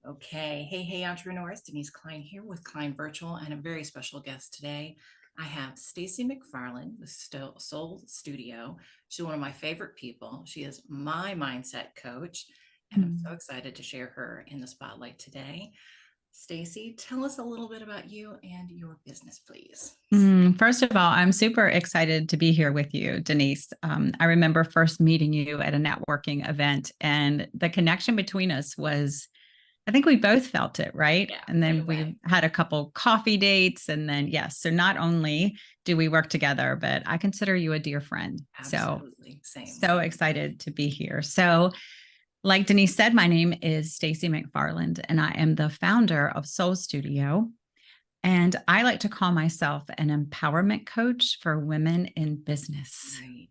Okay. Hey, entrepreneurs. Denise Klein here with Klein Virtual and a very special guest today. I have Stacey McFarland with Soul Studio. She's one of my favorite people. She is my mindset coach, and I'm so Mm. excited to share her in the spotlight today. Stacey, tell us a little bit about you and your business, please. First of all, I'm super excited to be here with you, Denise. I remember first meeting you at a networking event, and the connection between us was, I think we both felt it, right? Yeah, And right then we away. had a couple coffee dates, and then, yes, so not only do we work together, but I consider you a dear friend. So, Absolutely. Same. so excited to be here. So, like Denise said, my name is Stacey McFarland, and I am the founder of Soul Studio. And I like to call myself an empowerment coach for women in business. Right.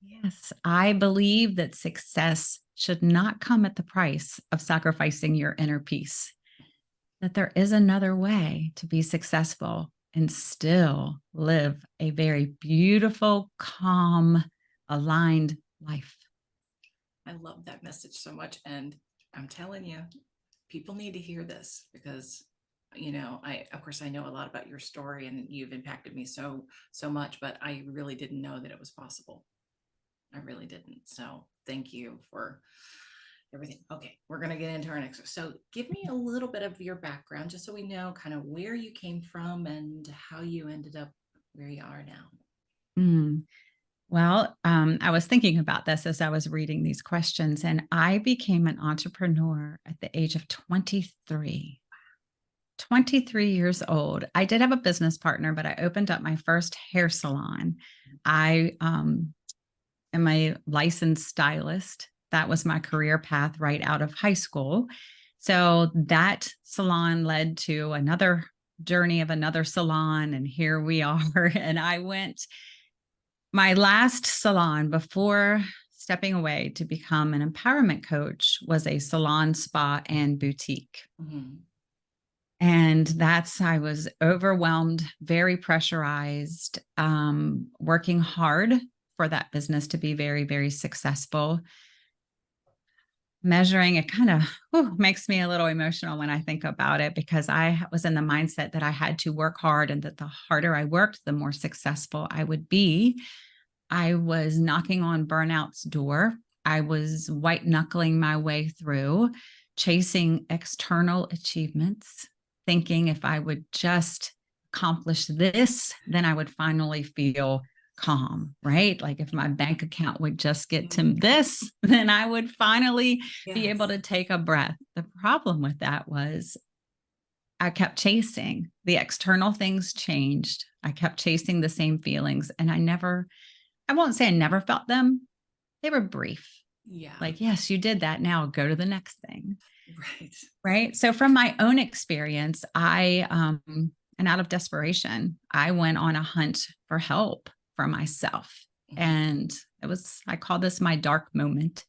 Yes, I believe that success should not come at the price of sacrificing your inner peace, that there is another way to be successful and still live a very beautiful, calm, aligned life. I love that message so much. And I'm telling you, people need to hear this because I of course I know a lot about your story and you've impacted me so much, but I really didn't know that it was possible. I really didn't. So thank you for everything. Okay, we're going to get into our next. So give me a little bit of your background just so we know kind of where you came from and how you ended up where you are now. Mm. I was thinking about this as I was reading these questions, and I became an entrepreneur at the age of 23. 23 years old. I did have a business partner, but I opened up my first hair salon. I am a licensed stylist. That was my career path right out of high school. So that salon led to another journey of another salon, and here we are. And I went my last salon before stepping away to become an empowerment coach was a salon, spa, and boutique. Mhm. And I was overwhelmed, very pressurized, working hard for that business to be very, very successful. Measuring it kind of makes me a little emotional when I think about it because I was in the mindset that I had to work hard and that the harder I worked, the more successful I would be. I was knocking on burnout's door. I was white knuckling my way through, chasing external achievements, thinking if I would just accomplish this, then I would finally feel calm, right? Like if my bank account would just get to this, then I would finally be able Yes. to take a breath. The problem with that was I kept chasing. The external things changed. I kept chasing the same feelings, and I won't say I never felt them. They were brief. Yeah. Like, yes, you did that. Now go to the next thing. Right. Right. So, from my own experience, and out of desperation, I went on a hunt for help for myself. Mhm. And I call this my dark moment,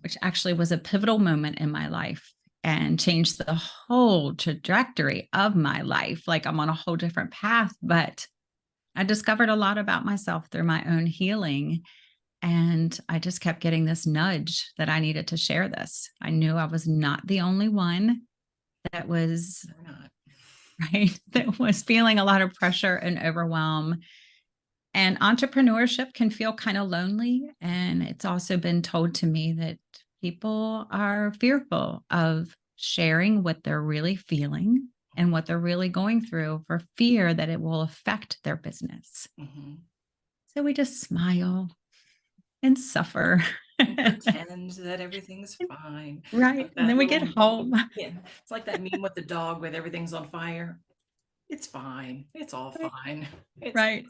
which actually was a pivotal moment in my life and changed the whole trajectory of my life. Like, I'm on a whole different path, but I discovered a lot about myself through my own healing. And I just kept getting this nudge that I needed to share this. I knew I was not the only one that was, Or not. right, that was feeling a lot of pressure and overwhelm. And entrepreneurship can feel kind of lonely. And it's also been told to me that people are fearful of sharing what they're really feeling and what they're really going through for fear that it will affect their business. Mhm. So we just smile and suffer. And pretend that everything's fine. Right. Like And then that we get little, home. yeah, it's like that meme with the dog with everything's on fire. It's fine. It's all Right. fine. It's Right.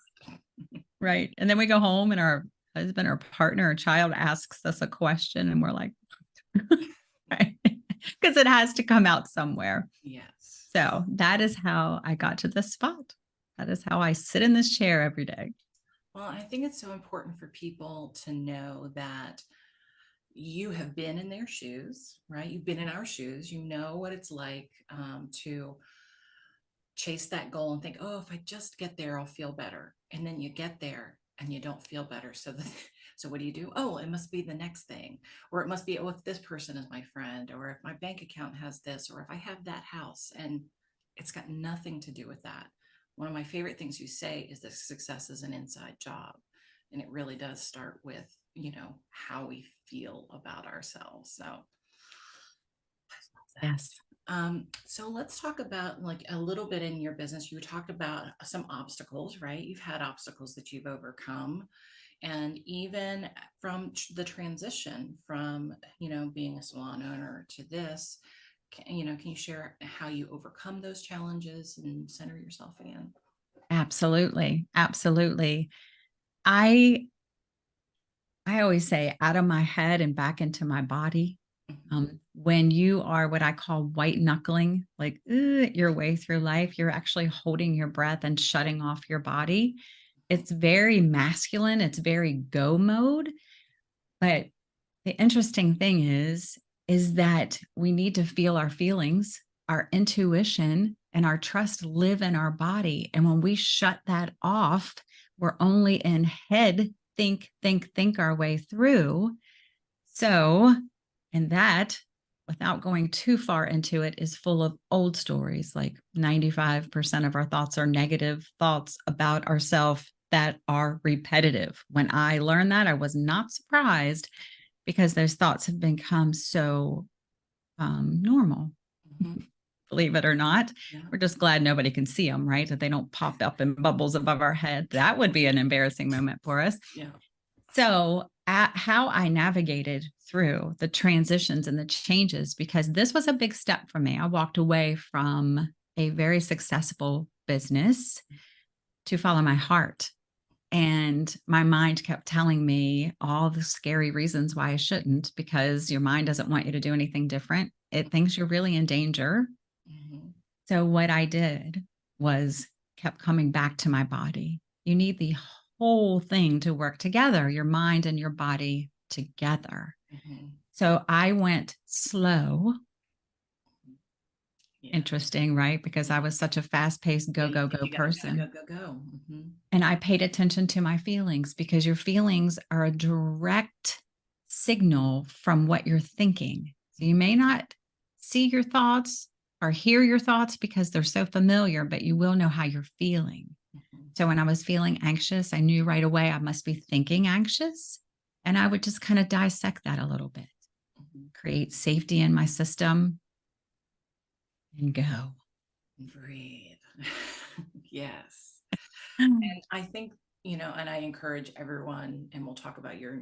Right. And then we go home and our husband or partner or child asks us a question and we're like, right. Because it has to come out somewhere. yes. So that is how I got to this spot. That is how I sit in this chair every day. Well, I think it's so important for people to know that you have been in their shoes, right? You've been in our shoes. You know what it's like to chase that goal and think, oh, if I just get there, I'll feel better. And then you get there and you don't feel better. So So what do? Oh, it must be the next thing, or it must be, oh, if this person is my friend, or if my bank account has this, or if I have that house. And it's got nothing to do with that. One of my favorite things you say is that success is an inside job. And it really does start with, how we feel about ourselves. So Yes. so let's talk about like a little bit in your business. You talked about some obstacles, right? You've had obstacles that you've overcome. And even from the transition from, being a salon owner to this, can you share how you overcome those challenges and center yourself again? Absolutely. Absolutely. I I always say out of my head and back into my body. Mhm. When you are what I call white knuckling, like your way through life, you're actually holding your breath and shutting off your body. It's very masculine. It's very go mode. But the interesting thing is that we need to feel our feelings, our intuition, and our trust live in our body. And when we shut that off, we're only in head, think our way through. So, and that, without going too far into it, is full of old stories. Like 95% of our thoughts are negative thoughts about ourselves that are repetitive. When I learned that, I was not surprised because those thoughts have become so normal, Mhm. believe it or not. Yeah. We're just glad nobody can see them, right? That they don't pop up in bubbles above our head. That would be an embarrassing moment for us. Yeah. So, how I navigated through the transitions and the changes, because this was a big step for me. I walked away from a very successful business to follow my heart. And my mind kept telling me all the scary reasons why I shouldn't, because your mind doesn't want you to do anything different. It thinks you're really in danger. Mhm. So what I did was kept coming back to my body. You need the whole thing to work together, your mind and your body together. Mhm. So I went slow. Yeah. Interesting, right? Because I was such a fast paced Yeah. go, go, go You gotta go, person. go, go. Mhm. And I paid attention to my feelings because your feelings are a direct signal from what you're thinking. So you may not see your thoughts or hear your thoughts because they're so familiar, but you will know how you're feeling. Mhm. So when I was feeling anxious, I knew right away I must be thinking anxious. And I would just kind of dissect that a little bit, Mhm. create safety in my system and go. Breathe. Yes. Mm. And I think, and I encourage everyone, and we'll talk about your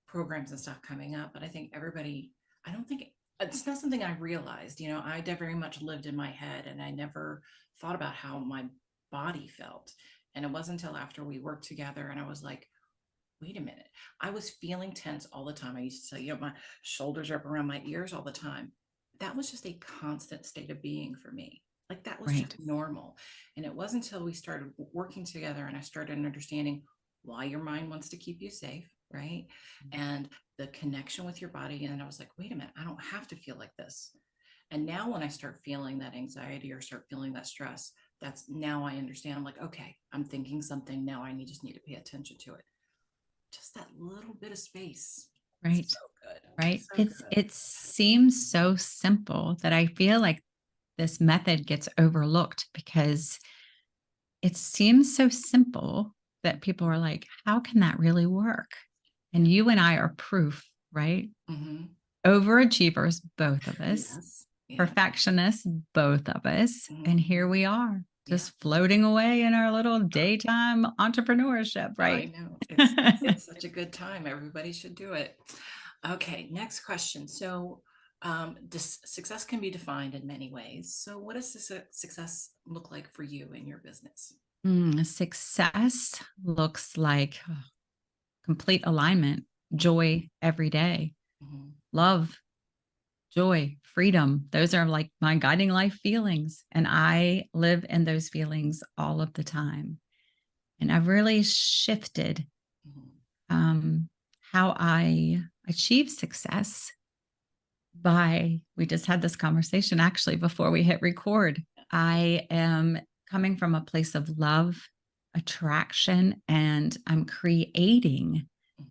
programs and stuff coming up, but I think everybody, I don't think it's not something I realized, I very much lived in my head and I never thought about how my body felt. And it wasn't until after we worked together and I was like, wait a minute, I was feeling tense all the time. I used to say, my shoulders are up around my ears all the time. That was just a constant state of being for me. Like that was just Right, normal. And it wasn't until we started working together and I started understanding why your mind wants to keep you safe, right? And the connection with your body. And I was like, wait a minute, I don't have to feel like this. And now when I start feeling that anxiety or start feeling that stress, that's now I understand. I'm like, okay, I'm thinking something. Now I just need to pay attention to it. Just that little bit of space. right, So good. right. So It's good. it seems so simple that I feel like this method gets overlooked because it seems so simple that people are like, how can that really work? Yeah. And you and I are proof, right? Hmm. Overachievers, both of us, Yes. Yeah. perfectionists, both of us. And Hmm. here we are, Yeah. just floating away in our little daytime entrepreneurship, I right? know. It's such a good time. Everybody should do it. Okay, next question. So this success can be defined in many ways. So what does success look like for you in your business? Success looks like complete alignment, joy every day, Hmm. love, joy, freedom. Those are like my guiding life feelings. And I live in those feelings all of the time. And I've really shifted Hmm. um, how I achieve success by, we just had this conversation actually before we hit record. I am coming from a place of love attraction, and I'm creating Mhm.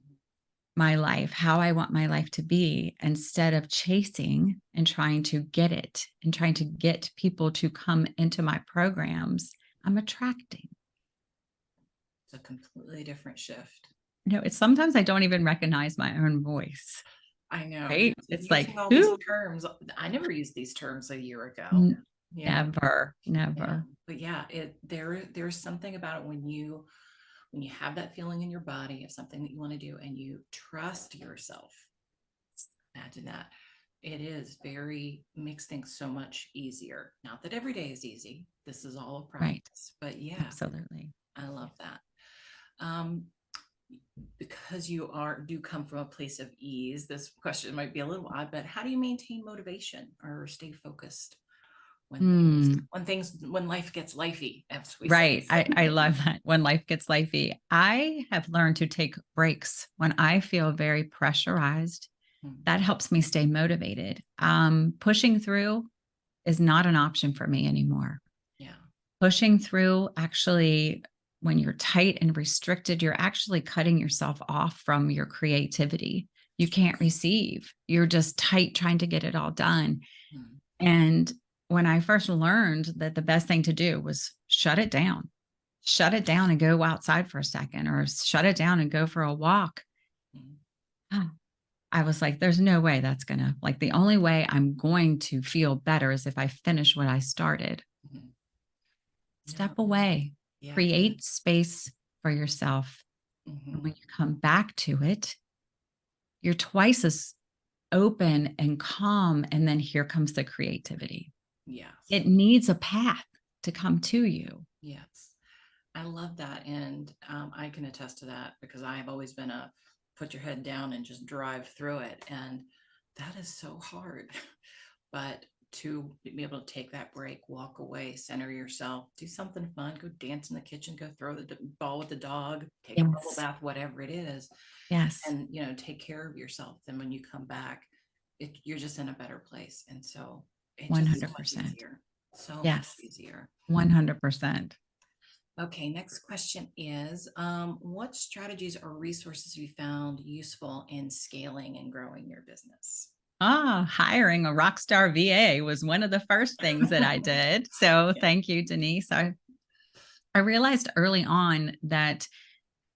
my life, how I want my life to be, instead of chasing and trying to get it and trying to get people to come into my programs. I'm attracting. It's a completely different shift. It's sometimes I don't even recognize my own voice, I know, right? It's using like, all these who? terms. I never used these terms a year ago. N- Yeah, Never, yeah. never. But yeah, there's something about it when you have that feeling in your body of something that you want to do and you trust yourself. Imagine that. It is very makes things so much easier. Not that every day is easy. This is all a Right. practice. But yeah, Absolutely. I love that. Um, because you do come from a place of ease, this question might be a little odd, but how do you maintain motivation or stay focused Mm, when life gets lifey, as we say? right. I love that. When life gets lifey, I have learned to take breaks when I feel very pressurized. Hmm. That helps me stay motivated. Pushing through is not an option for me anymore. Yeah. Pushing through, actually, when you're tight and restricted, you're actually cutting yourself off from your creativity. You can't receive. You're just tight trying to get it all done. Hmm. And when I first learned that the best thing to do was shut it down and go outside for a second, or shut it down and go for a walk. Hmm. I was like, there's no way that's gonna, like, the only way I'm going to feel better is if I finish what I started. Hmm. Step No. away, Yeah. create space for yourself. And Hmm. when you come back to it, you're twice as open and calm. And then here comes the creativity. Yes. It needs a path to come to you. Yes. I love that. And I can attest to that because I have always been a put your head down and just drive through it. And that is so hard. But to be able to take that break, walk away, center yourself, do something fun, go dance in the kitchen, go throw the ball with the dog, take a bubble Yes. bath, whatever it is, Yes. and take care of yourself. Then when you come back, you're just in a better place. And so it just so much 100%. easier. So much Yes. easier. 100%. Okay, next question is what strategies or resources have you found useful in scaling and growing your business? Hiring a rock star VA was one of the first things that I did. So Yeah. thank you, Denise. I realized early on that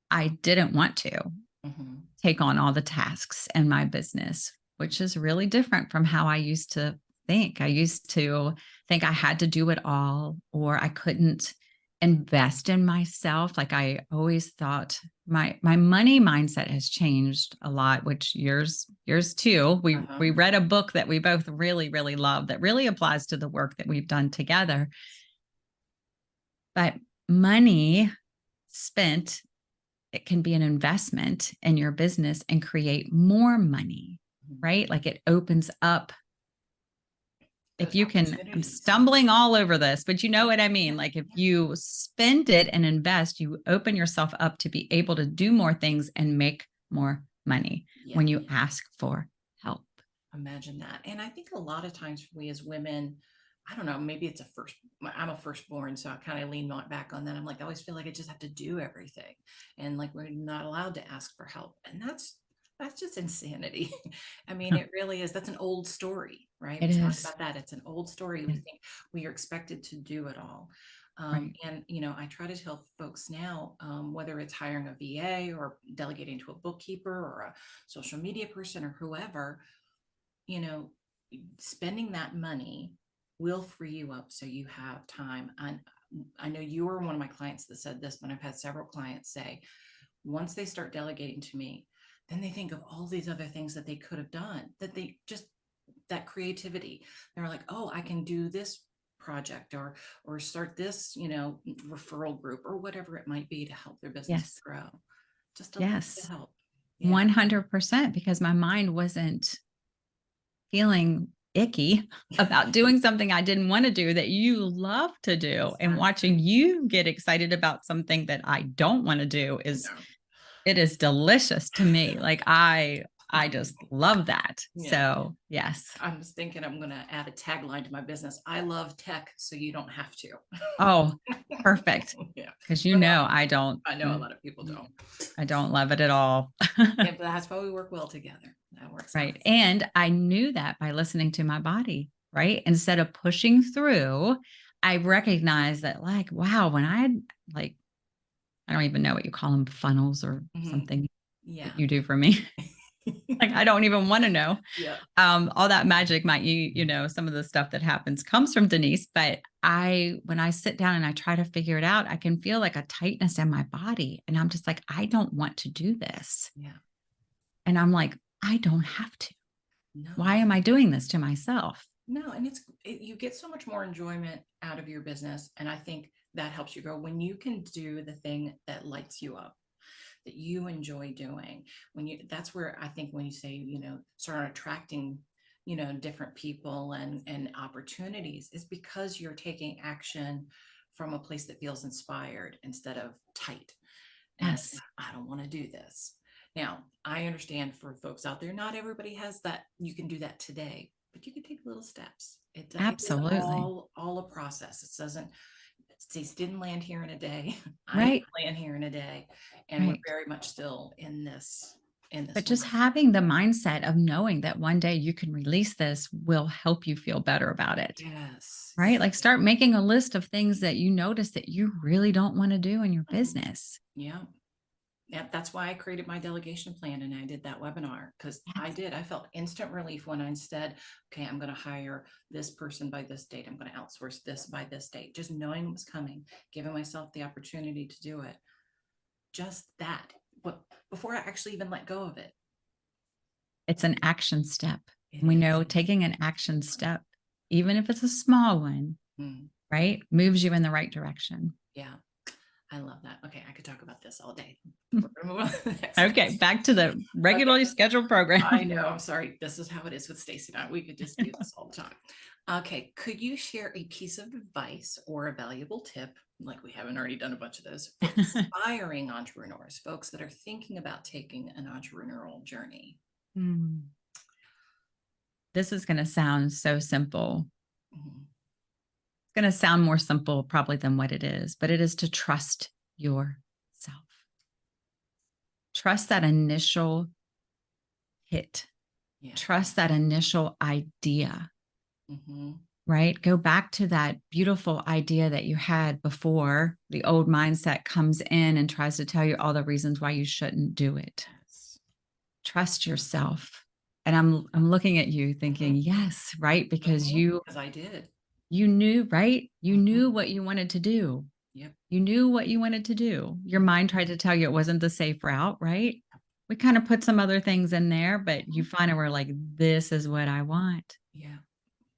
I didn't want to Hmm. take on all the tasks in my business, which is really different from how I used to think. I used to think I had to do it all, or I couldn't invest in myself. Like, I always thought my money mindset has changed a lot, which yours too. We Uh-huh. read a book that we both really, really love that really applies to the work that we've done together. But money spent, it can be an investment in your business and create more money, Mhm. right? Like, it opens up. If Those you can, I'm opportunities. stumbling all over this, but you know Yeah, what I mean? yeah, Like, if yeah. you spend it and invest, you open yourself up to be able to do more things and make more money Yeah. when you ask for help. Imagine that. And I think a lot of times we as women, I don't know, maybe it's I'm a firstborn, so I kind of lean back on that. I'm like, I always feel like I just have to do everything. And like we're not allowed to ask for help. And that's just insanity. I mean, it really is. That's an old story, right? It We talk is. about that. It's an old story. We Yeah, think we are expected to do it all. right. And I try to tell folks now, whether it's hiring a VA or delegating to a bookkeeper or a social media person or whoever, you know, spending that money will free you up so you have time. And I know you were one of my clients that said this, but I've had several clients say once they start delegating to me, then they think of all these other things that they could have done, that they just that creativity. They're like, oh, I can do this project or start this, referral group or whatever it might be to help their business Yes. grow. Just a little bit of Yes. help. Yeah. 100%, because my mind wasn't feeling icky about doing something I didn't want to do that you love to do, and Exactly. watching you get excited about something that I don't want to do I is, know. it is delicious to me. Like, I just love that. Yeah. So yes. I was thinking I'm going to add a tagline to my business. I love tech, so you don't have to. Oh, perfect. Yeah. Because But I don't. I know a lot of people don't. I don't love it at all. Yeah, but that's why we work well together. That works out. Right. And I knew that by listening to my body, right? Instead of pushing through, I recognized that, like, wow, when like, I don't even know what you call them, funnels or Mhm. something Yeah. that you do for me. Like, I don't even want to know. Yeah. All that magic might, some of the stuff that happens comes from Denise, but when I sit down and I try to figure it out, I can feel like a tightness in my body. And I'm just like, I don't want to do this. Yeah. And I'm like, I don't have to. Why No. am I doing this to myself? No, and you get so much more enjoyment out of your business, and I think that helps you grow when you can do the thing that lights you up, that you enjoy doing. That's where I think when you say, start attracting, different people and opportunities, is because you're taking action from a place that feels inspired instead of tight. And Yes, I don't want to do this. Now, I understand for folks out there, not everybody has that. You can do that today, but you can take little steps. It is absolutely. all a process. It doesn't, Stacey didn't land here in a day. I didn't Right, land here in a day. And we're right. very much still in this But just work. having the mindset of knowing that one day you can release this will help you feel better about it. Yes. Right? Like, start making a list of things that you notice that you really don't want to do in your Mhm. business. Yeah. Yeah, that's why I created my delegation plan and I did that webinar, because Yes. I felt instant relief when I said, okay, I'm going to hire this person by this date. I'm going to outsource this by this date. Just knowing it was coming, giving myself the opportunity to do it. Just that. But before I actually even let go of it. It's an action step. It We is. know taking an action step, even if it's a small one, Mm, right, moves you in the right direction. yeah, I love that. Okay, I could talk about this all day. We're gonna move on to the next Okay, question. back to the Okay. regularly scheduled I program. know. I'm sorry. This is how it is with Stacey and I. We could just do this all the time. Okay. Could you share a piece of advice or a valuable tip, like we haven't already done a bunch of those, for aspiring entrepreneurs, folks that are thinking about taking an entrepreneurial journey? Hmm. This is going to sound so simple. Mhm. It's going to sound more simple probably than what it is, but it is to trust yourself. Trust that initial hit. Yeah. Trust that initial idea, Hmm. right? Go back to that beautiful idea that you had before the old mindset comes in and tries to tell you all the reasons why you shouldn't do it. Yes. Trust yourself. And I'm looking at you thinking, yes, right? Because Because I did. you knew, right? You Mhm. knew what you wanted to do. Yep. You knew what you wanted to do. Your Mhm. mind tried to tell you it wasn't the safe route, right? We kind of put some other things in there, but you Mhm. finally were like, this is what I want. Yeah.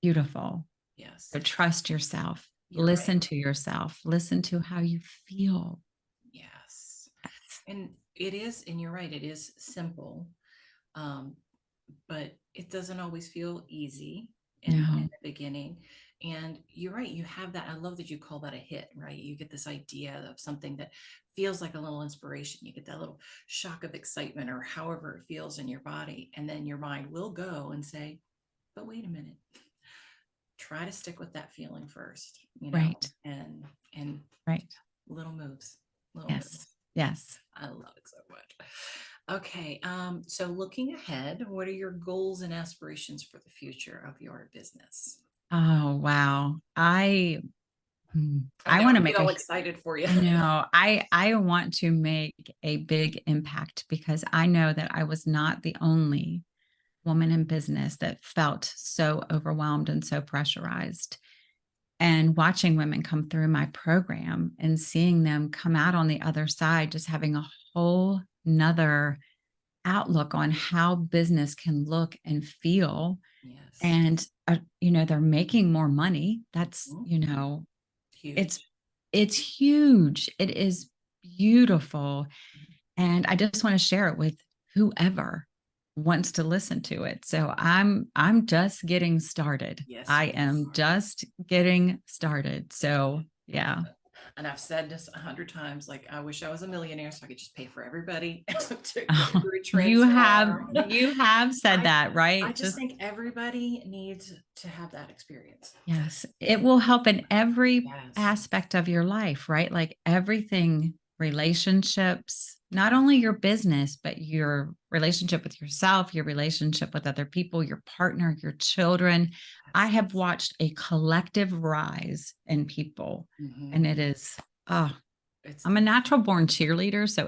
Beautiful. Yes. So trust yourself. You're right. Listen to yourself. Listen to how you feel. Yes. And and you're right, it is simple. Um, but it doesn't always feel easy in No. the beginning. And you're right, you have that. I love that you call that a hit, right? You get this idea of something that feels like a little inspiration. You get that little shock of excitement or however it feels in your body. And then your mind will go and say, but wait a minute, try to stick with that feeling first, Right. and Right. little moves, little Yes. moves. Yes. I love it so much. Okay, so looking ahead, what are your goals and aspirations for the future of your business? Oh, wow. I I know want to I get make all excited for you. I know. I want to make a big impact because I know that I was not the only woman in business that felt so overwhelmed and so pressurized. And watching women come through my program and seeing them come out on the other side, just having a whole nother outlook on how business can look and feel. Yes. And, they're making more money. That's, Mhm. it's Huge. it's huge. It is beautiful. And I just want to share it with whoever wants to listen to it. So I'm just getting started. Yes, I you am just getting started. So, yeah. And I've said this 100 times, like, I wish I was a millionaire so I could just pay for everybody to go Oh, through you have transform. said I, that, I right? just Just think everybody needs to have that experience. yes, it will help in every Yes. aspect of your life, right? Like everything, relationships, not only your business, but your relationship with yourself, your relationship with other people, your partner, your children. I Yes. have watched a collective rise in people, and Mhm. it is, oh, It's I'm a natural born cheerleader. So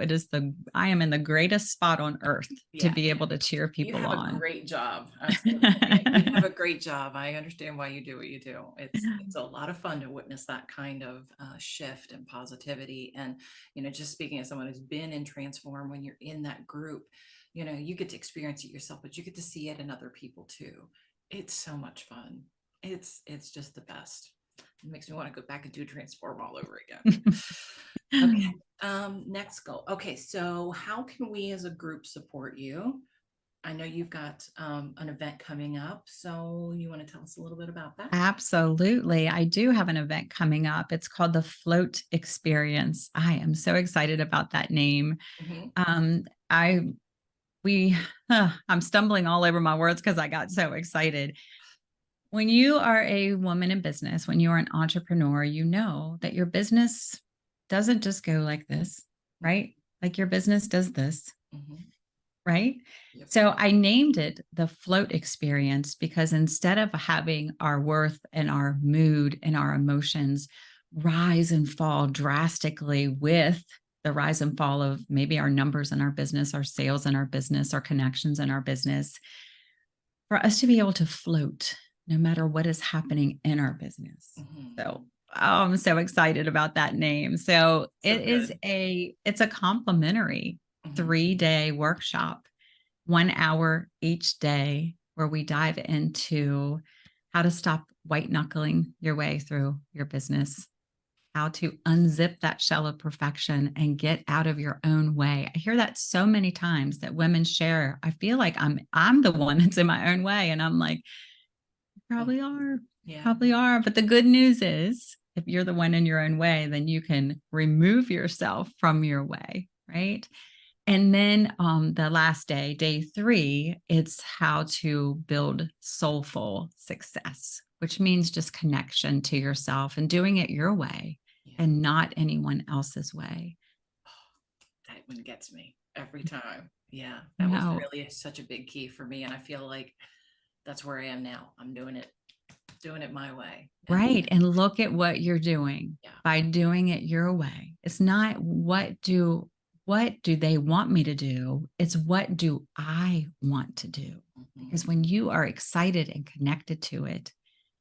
I am in the greatest spot on earth to yeah. be able to cheer You people have a on. great job. I was gonna say it. You have a great job. I understand why you do what you do. It's a lot of fun to witness that kind of shift and positivity. And just speaking as someone who's been in Transform, when you're in that group, you get to experience it yourself, but you get to see it in other people too. It's so much fun. It's just the best. It makes me want to go back and do Transform all over again. Okay. Next goal. Okay, so how can we as a group support you? I know you've got an event coming up, so you want to tell us a little bit about that? Absolutely. I do have an event coming up. It's called the Float Experience. I am so excited about that name. Mhm. I we I'm stumbling all over my words because I got so excited. When you are a woman in business, when you are an entrepreneur, you know that your business doesn't just go like this, right? Like your business does this, Mhm. right? Yep. So I named it the float experience because instead of having our worth and our mood and our emotions rise and fall drastically with the rise and fall of maybe our numbers in our business, our sales in our business, our connections in our business, for us to be able to float no matter what is happening in our business. Mhm. So I'm so excited about that name. So So good. it's a complimentary Mhm. 3-day workshop, 1 hour each day, where we dive into how to stop white knuckling your way through your business, how to unzip that shell of perfection and get out of your own way. I hear that so many times that women share. I feel like I'm the one that's in my own way. And I'm like, you Mm. probably are. You Yeah. probably are. But the good news is if you're the one in your own way, then you can remove yourself from your way. Right. And then the last day, day 3, it's how to build soulful success, which means just connection to yourself and doing it your way Yeah. and not anyone else's way. That one gets me every time. Yeah. That was No, really such a big key for me. And I feel like that's where I am now. I'm doing it my way. And right. And look at what you're doing yeah. by doing it your way. It's not what do they want me to do? It's what do I want to do? Mhm. Because when you are excited and connected to it,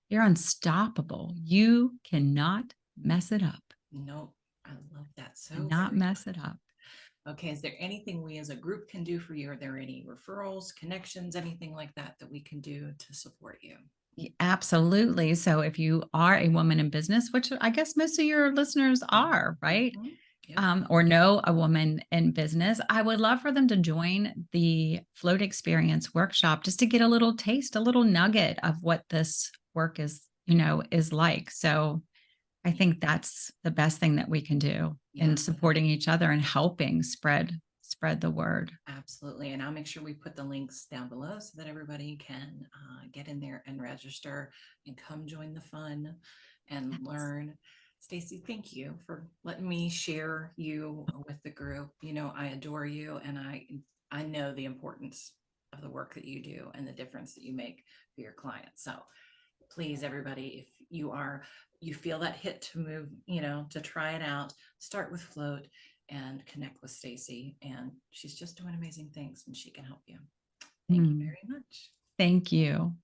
you're unstoppable. You cannot mess it up. Nope. I love that so Cannot very mess it much. up. Okay, is there anything we as a group can do for you? Are there any referrals, connections, anything like that that we can do to support you? Absolutely. So if you are a woman in business, which I guess most of your listeners are, right? Mhm. Yep. Or know a woman in business, I would love for them to join the Float Experience workshop just to get a little taste, a little nugget of what this work is like. So I think that's the best thing that we can do in Yeah, supporting each other and helping spread the word. absolutely. And I'll make sure we put the links down below so that everybody can get in there and register and come join the fun and Yes. learn. Stacey, thank you for letting me share you with the group. I adore you and I know the importance of the work that you do and the difference that you make for your clients. So please, everybody, if you feel that hit to move, to try it out, start with Float and connect with Stacey. And she's just doing amazing things and she can help you. Thank you Mm, very much. thank you.